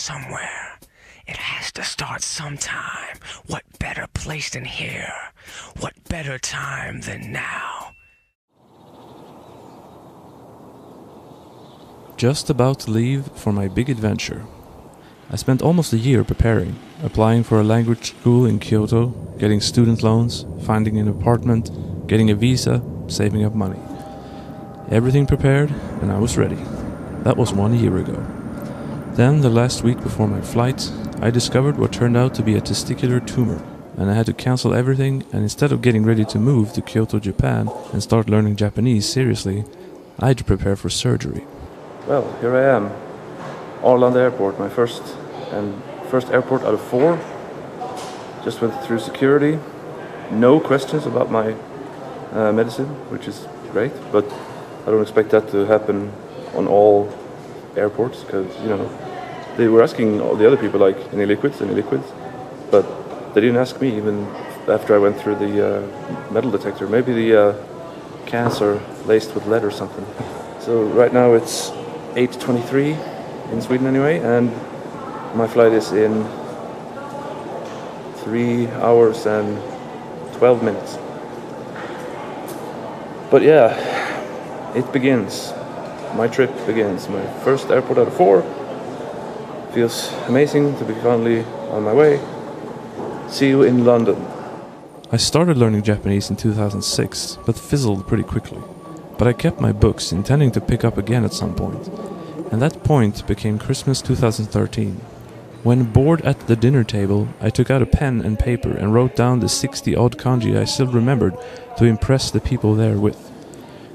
somewhere. It has to start sometime. What better place than here? What better time than now? Just about to leave for my big adventure. I spent almost a year preparing, applying for a language school in Kyoto, getting student loans, finding an apartment, getting a visa, saving up money. Everything prepared, and I was ready. That was 1 year ago. Then, the last week before my flight, I discovered what turned out to be a testicular tumor, and I had to cancel everything, and instead of getting ready to move to Kyoto, Japan, and start learning Japanese seriously, I had to prepare for surgery. Well, here I am, Arlanda Airport, my first airport out of 4. Just went through security. No questions about my medicine, which is great, but I don't expect that to happen on all airports, because, they were asking all the other people, like, any liquids, but they didn't ask me even after I went through the metal detector. Maybe the cans are laced with lead or something. So right now it's 8:23 in Sweden anyway, and my flight is in 3 hours and 12 minutes. But yeah, it begins. My trip begins. My first airport out of 4. Feels amazing to be finally on my way. See you in London. I started learning Japanese in 2006, but fizzled pretty quickly. But I kept my books, intending to pick up again at some point. And that point became Christmas 2013. When bored at the dinner table, I took out a pen and paper and wrote down the 60-odd kanji I still remembered to impress the people there with.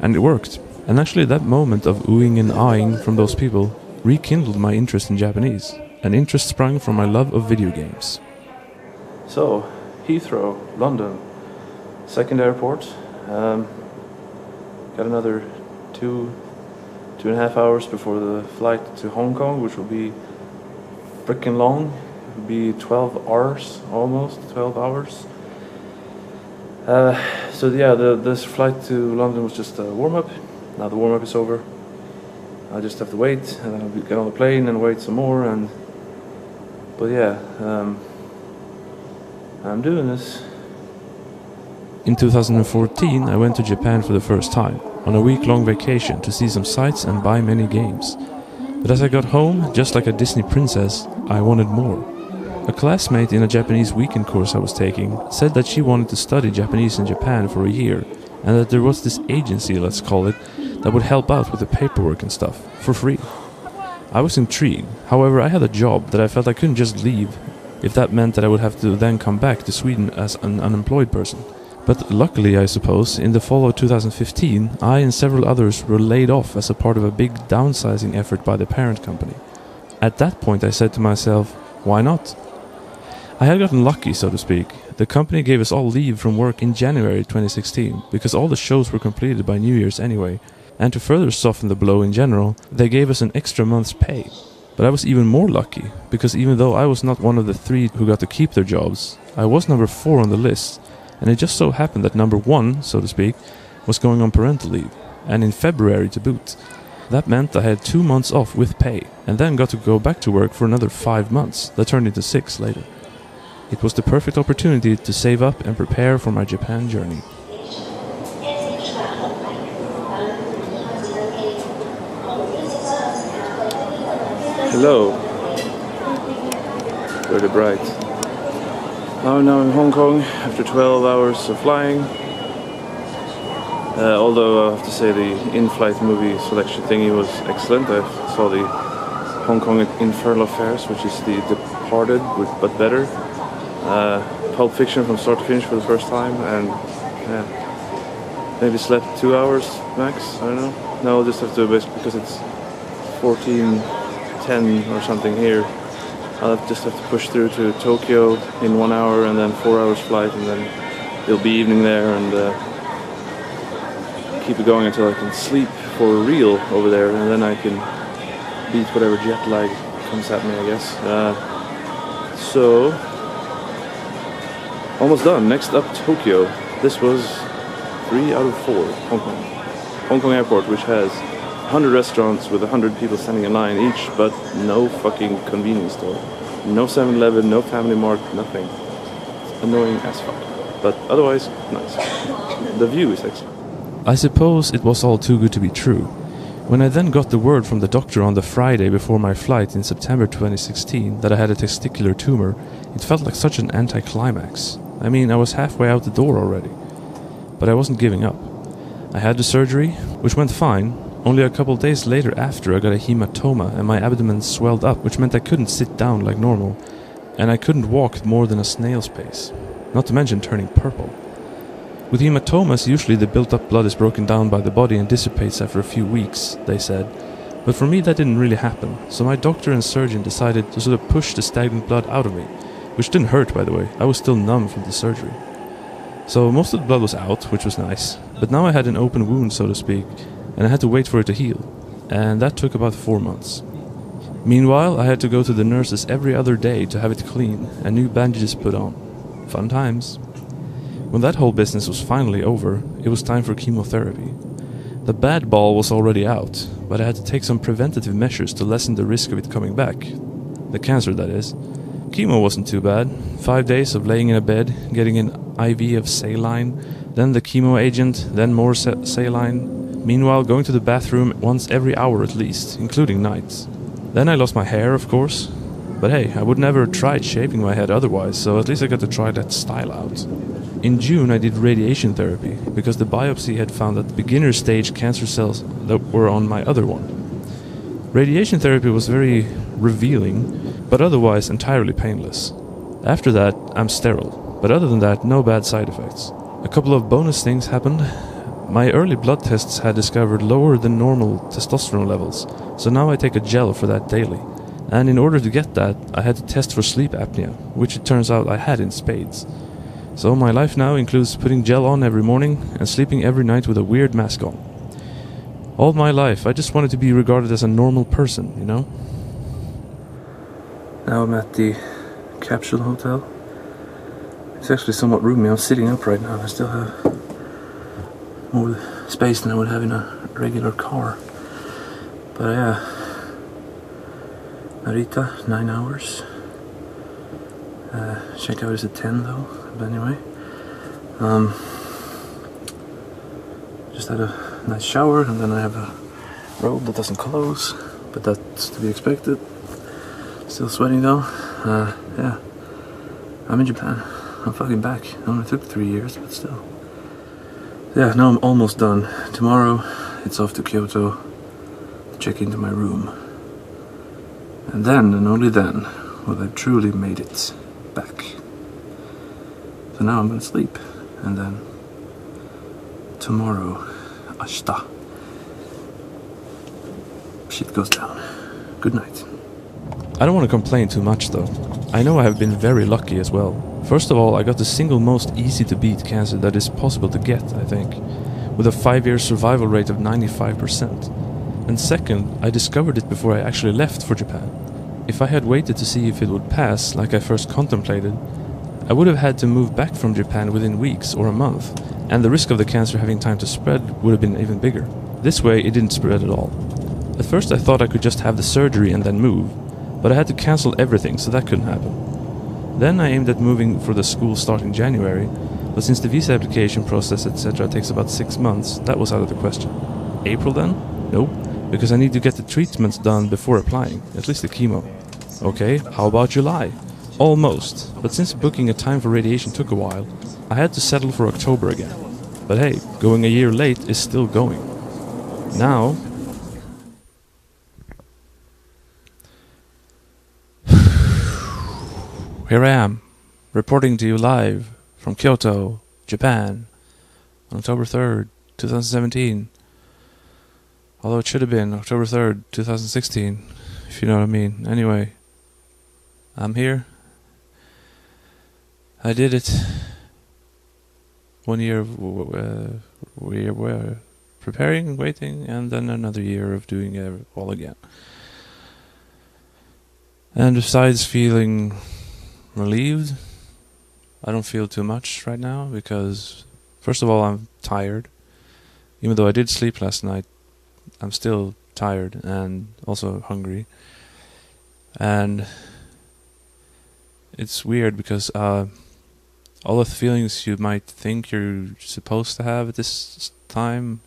And it worked. And actually that moment of oohing and ahhing from those people rekindled my interest in Japanese. An interest sprung from my love of video games. So, Heathrow, London, second airport. Got another 2.5 hours before the flight to Hong Kong, which will be freaking long. It'll be 12 hours, almost 12 hours. So yeah, this flight to London was just a warm-up. Now the warm-up is over. I just have to wait, and then I'll get on the plane and wait some more. But yeah, I'm doing this. In 2014, I went to Japan for the first time, on a week-long vacation to see some sights and buy many games. But as I got home, just like a Disney princess, I wanted more. A classmate in a Japanese weekend course I was taking said that she wanted to study Japanese in Japan for a year, and that there was this agency, let's call it, that would help out with the paperwork and stuff, for free. I was intrigued. However, I had a job that I felt I couldn't just leave, if that meant that I would have to then come back to Sweden as an unemployed person. But luckily, I suppose, in the fall of 2015, I and several others were laid off as a part of a big downsizing effort by the parent company. At that point I said to myself, why not? I had gotten lucky, so to speak. The company gave us all leave from work in January 2016, because all the shows were completed by New Year's anyway, and to further soften the blow in general, they gave us an extra month's pay. But I was even more lucky, because even though I was not one of the 3 who got to keep their jobs, I was number 4 on the list, and it just so happened that number 1, so to speak, was going on parental leave, and in February to boot. That meant I had 2 months off with pay, and then got to go back to work for another 5 months, that turned into 6 later. It was the perfect opportunity to save up and prepare for my Japan journey. Hello. Very bright. I'm now in Hong Kong after 12 hours of flying. Although I have to say the in-flight movie selection thingy was excellent. I saw the Hong Kong Infernal Affairs, which is the Departed, but better. Pulp Fiction from start to finish for the first time, and maybe slept 2 hours max. I don't know. No, I'll just have to, because it's 14:10 or something here. I'll just have to push through to Tokyo in 1 hour, and then 4 hours flight, and then it'll be evening there, and keep it going until I can sleep for real over there, and then I can beat whatever jet lag comes at me, I guess. So, almost done. Next up, Tokyo. This was 3 out of 4. Hong Kong Airport, which has 100 restaurants with 100 people standing in line each, but no fucking convenience store. No 7-Eleven, no Family Mart, nothing. It's annoying as fuck. But otherwise, nice. The view is excellent. I suppose it was all too good to be true. When I then got the word from the doctor on the Friday before my flight in September 2016 that I had a testicular tumor, it felt like such an anticlimax. I mean, I was halfway out the door already. But I wasn't giving up. I had the surgery, which went fine. Only a couple days later after, I got a hematoma and my abdomen swelled up, which meant I couldn't sit down like normal, and I couldn't walk more than a snail's pace, not to mention turning purple. With hematomas, usually the built-up blood is broken down by the body and dissipates after a few weeks, they said. But for me that didn't really happen, so my doctor and surgeon decided to sort of push the stagnant blood out of me, which didn't hurt, by the way. I was still numb from the surgery. So most of the blood was out, which was nice, but now I had an open wound, so to speak, and I had to wait for it to heal, and that took about 4 months. Meanwhile, I had to go to the nurses every other day to have it clean and new bandages put on. Fun times. When that whole business was finally over, it was time for chemotherapy. The bad ball was already out, but I had to take some preventative measures to lessen the risk of it coming back. The cancer, that is. Chemo wasn't too bad. 5 days of laying in a bed, getting an IV of saline, then the chemo agent, then more saline. Meanwhile, going to the bathroom once every hour at least, including nights. Then I lost my hair, of course. But hey, I would never have tried shaving my head otherwise, so at least I got to try that style out. In June I did radiation therapy, because the biopsy had found that beginner stage cancer cells that were on my other one. Radiation therapy was very revealing, but otherwise entirely painless. After that, I'm sterile, but other than that, no bad side effects. A couple of bonus things happened. My early blood tests had discovered lower than normal testosterone levels, so now I take a gel for that daily. And in order to get that, I had to test for sleep apnea, which it turns out I had in spades. So my life now includes putting gel on every morning and sleeping every night with a weird mask on. All my life, I just wanted to be regarded as a normal person, you know? Now I'm at the capsule hotel. It's actually somewhat roomy. I'm sitting up right now and I still have more space than I would have in a regular car. But yeah, Narita, 9 hours. Checkout is at 10 though, but anyway. Just had a nice shower and then I have a robe that doesn't close, but that's to be expected. Still sweating though. Yeah, I'm in Japan. I'm fucking back. It only took 3 years, but still. Yeah, now I'm almost done. Tomorrow it's off to Kyoto to check into my room. And then, and only then, will I truly made it back. So now I'm gonna sleep, and then tomorrow, ashita, shit goes down. Good night. I don't want to complain too much though. I know I have been very lucky as well. First of all, I got the single most easy to beat cancer that is possible to get, I think, with a 5-year survival rate of 95%. And second, I discovered it before I actually left for Japan. If I had waited to see if it would pass, like I first contemplated, I would have had to move back from Japan within weeks or a month, and the risk of the cancer having time to spread would have been even bigger. This way, it didn't spread at all. At first I thought I could just have the surgery and then move, but I had to cancel everything, so that couldn't happen. Then I aimed at moving for the school starting January, but since the visa application process etc. takes about 6 months, that was out of the question. April then? Nope, because I need to get the treatments done before applying, at least the chemo. Okay, how about July? Almost, but since booking a time for radiation took a while, I had to settle for October again. But hey, going a year late is still going. Now... here I am, reporting to you live from Kyoto, Japan, on October 3rd, 2017. Although it should have been October 3rd, 2016, if you know what I mean. Anyway, I'm here. I did it. 1 year of we were preparing, waiting, and then another year of doing it all again. And besides feeling relieved, I don't feel too much right now because, first of all, I'm tired. Even though I did sleep last night I'm still tired and also hungry. And it's weird because all of the feelings you might think you're supposed to have at this time,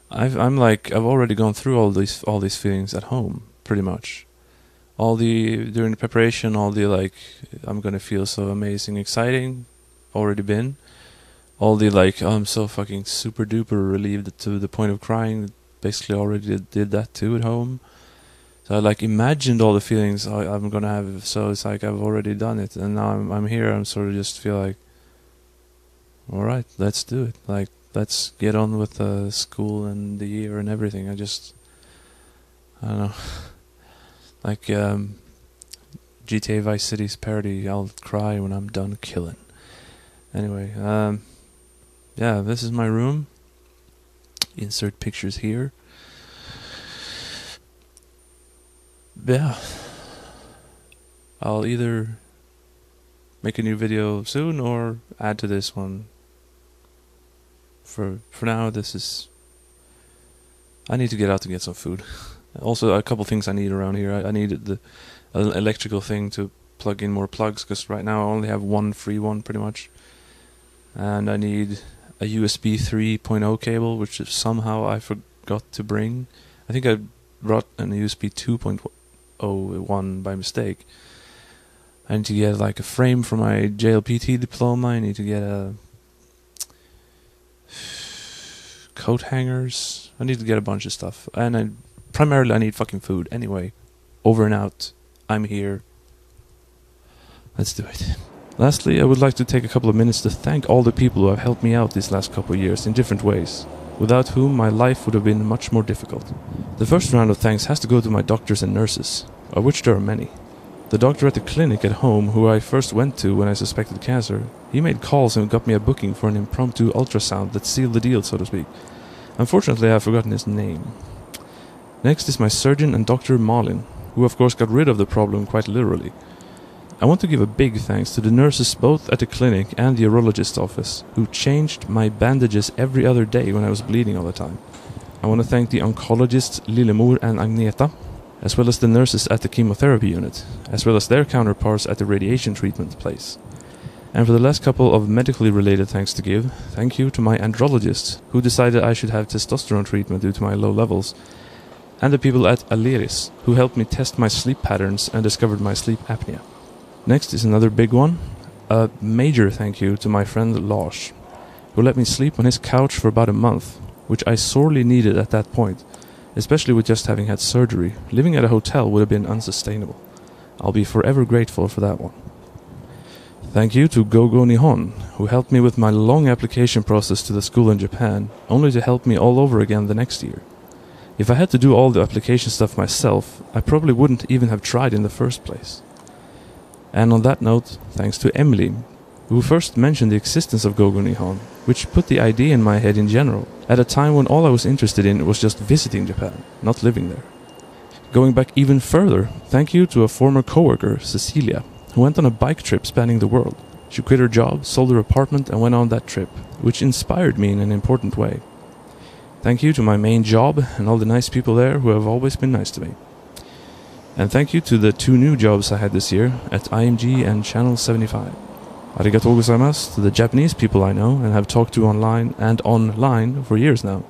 I've already gone through all these feelings at home, pretty much. During the preparation, all the like, I'm gonna feel so amazing, exciting, already been. All the like, I'm so fucking super duper relieved to the point of crying, basically already did that too at home. So I like imagined all the feelings I'm gonna have, so it's like I've already done it, and now I'm here. I'm sort of just feel like, all right, let's do it. Like, let's get on with the school and the year and everything. I don't know. Like GTA Vice City's parody, I'll cry when I'm done killing. Anyway, yeah, this is my room. Insert pictures here. Yeah. I'll either make a new video soon or add to this one. For now, this is... I need to get out to get some food. Also, a couple things I need around here. I need the electrical thing to plug in more plugs, because right now I only have one free one, pretty much. And I need a USB 3.0 cable, which somehow I forgot to bring. I think I brought an USB 2.01 by mistake. I need to get like a frame for my JLPT diploma. I need to get a coat hangers. I need to get a bunch of stuff. And primarily I need fucking food. Anyway, over and out. I'm here. Let's do it. Lastly, I would like to take a couple of minutes to thank all the people who have helped me out these last couple of years in different ways, without whom my life would have been much more difficult. The first round of thanks has to go to my doctors and nurses, of which there are many. The doctor at the clinic at home, who I first went to when I suspected cancer, he made calls and got me a booking for an impromptu ultrasound that sealed the deal, so to speak. Unfortunately, I've forgotten his name. Next is my surgeon and Dr. Malin, who of course got rid of the problem quite literally. I want to give a big thanks to the nurses both at the clinic and the urologist's office, who changed my bandages every other day when I was bleeding all the time. I want to thank the oncologists Lillemor and Agneta, as well as the nurses at the chemotherapy unit, as well as their counterparts at the radiation treatment place. And for the last couple of medically related thanks to give, thank you to my andrologist, who decided I should have testosterone treatment due to my low levels, and the people at Aleris, who helped me test my sleep patterns and discovered my sleep apnea. Next is another big one. A major thank you to my friend Lars, who let me sleep on his couch for about a month, which I sorely needed at that point, especially with just having had surgery. Living at a hotel would have been unsustainable. I'll be forever grateful for that one. Thank you to Gogo Nihon, who helped me with my long application process to the school in Japan, only to help me all over again the next year. If I had to do all the application stuff myself, I probably wouldn't even have tried in the first place. And on that note, thanks to Emily, who first mentioned the existence of Gogo Nihon, which put the idea in my head in general, at a time when all I was interested in was just visiting Japan, not living there. Going back even further, thank you to a former coworker, Cecilia, who went on a bike trip spanning the world. She quit her job, sold her apartment, and went on that trip, which inspired me in an important way. Thank you to my main job and all the nice people there who have always been nice to me. And thank you to the 2 new jobs I had this year at IMG and Channel 75. Arigatou gozaimasu to the Japanese people I know and have talked to online for years now,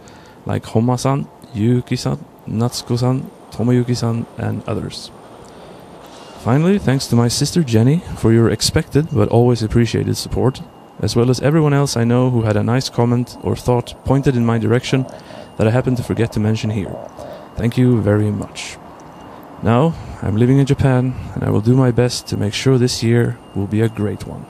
like Homa-san, Yuki-san, Natsuko-san, Tomoyuki-san, and others. Finally, thanks to my sister Jenny for your expected but always appreciated support, as well as everyone else I know who had a nice comment or thought pointed in my direction that I happened to forget to mention here. Thank you very much. Now, I'm living in Japan, and I will do my best to make sure this year will be a great one.